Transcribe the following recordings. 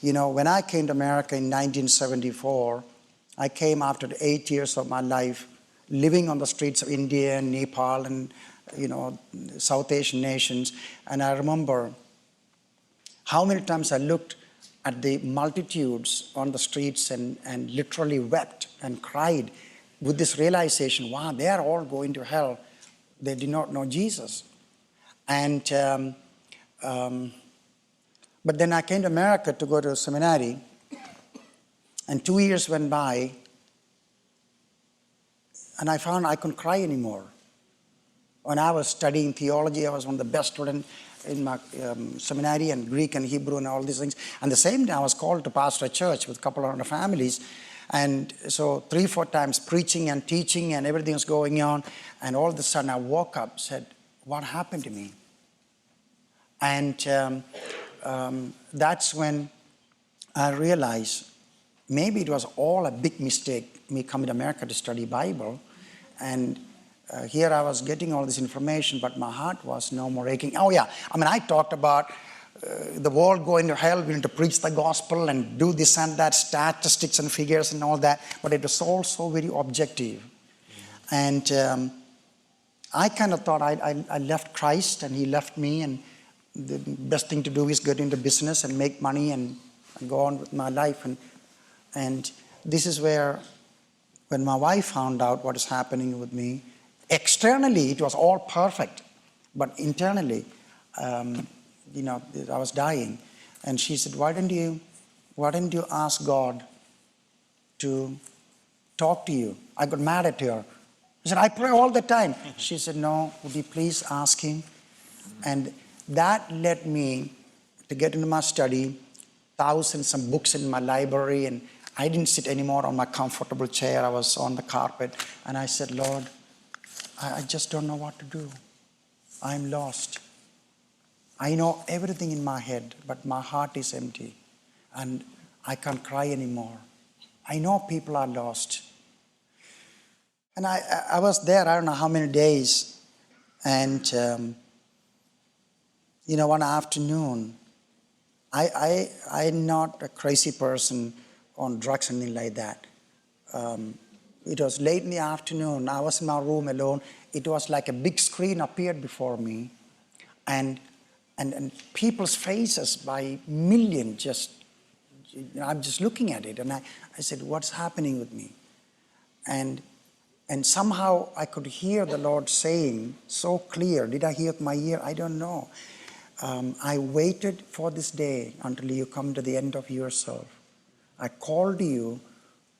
When I came to America in 1974, I came after 8 years of my life living on the streets of India and Nepal and, South Asian nations. And I remember how many times I looked at the multitudes on the streets and literally wept and cried with this realization, wow, they are all going to hell. They did not know Jesus. And but then I came to America to go to seminary, and 2 years went by, and I found I couldn't cry anymore. When I was studying theology, I was one of the best students in my seminary, and Greek and Hebrew and all these things. And the same day, I was called to pastor a church with a couple of hundred families. And so 3-4 times preaching and teaching and everything was going on. And all of a sudden, I woke up, said, what happened to me? And that's when I realized maybe it was all a big mistake, me coming to America to study Bible. And here I was getting all this information, but my heart was no more aching. Oh yeah, I talked about the world going to hell, we need to preach the gospel and do this and that, statistics and figures and all that, but it was all so very objective. And I kind of thought I left Christ and he left me, and the best thing to do is get into business and make money and go on with my life. And this is where, when my wife found out what is happening with me, externally it was all perfect, but internally, I was dying. And she said, why didn't you ask God to talk to you? I got mad at her. I said, I pray all the time. She said, no, would you please ask him? And that led me to get into my study, thousands of books in my library, and I didn't sit anymore on my comfortable chair. I was on the carpet, and I said, Lord, I just don't know what to do. I'm lost. I know everything in my head, but my heart is empty, and I can't cry anymore. I know people are lost. And I was there, I don't know how many days, and one afternoon, I'm not a crazy person on drugs or anything like that. It was late in the afternoon. I was in my room alone. It was like a big screen appeared before me, and people's faces by millions. I'm just looking at it, and I said, "What's happening with me?" And somehow I could hear the Lord saying so clear. Did I hear with my ear? I don't know. I waited for this day until you come to the end of yourself. I called you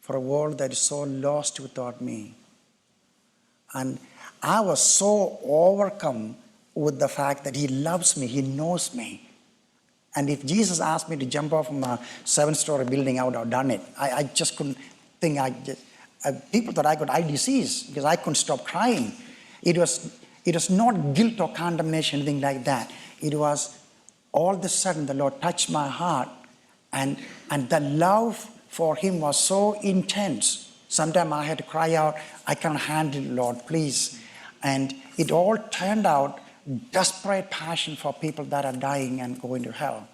for a world that is so lost without me. And I was so overcome with the fact that he loves me, he knows me. And if Jesus asked me to jump off from a 7-story building, I would have done it. I just couldn't think. People thought I got eye disease because I couldn't stop crying. It was not guilt or condemnation, anything like that. It was all of a sudden the Lord touched my heart, and the love for him was so intense. Sometimes I had to cry out, I can't handle it, Lord, please. And it all turned out desperate passion for people that are dying and going to hell.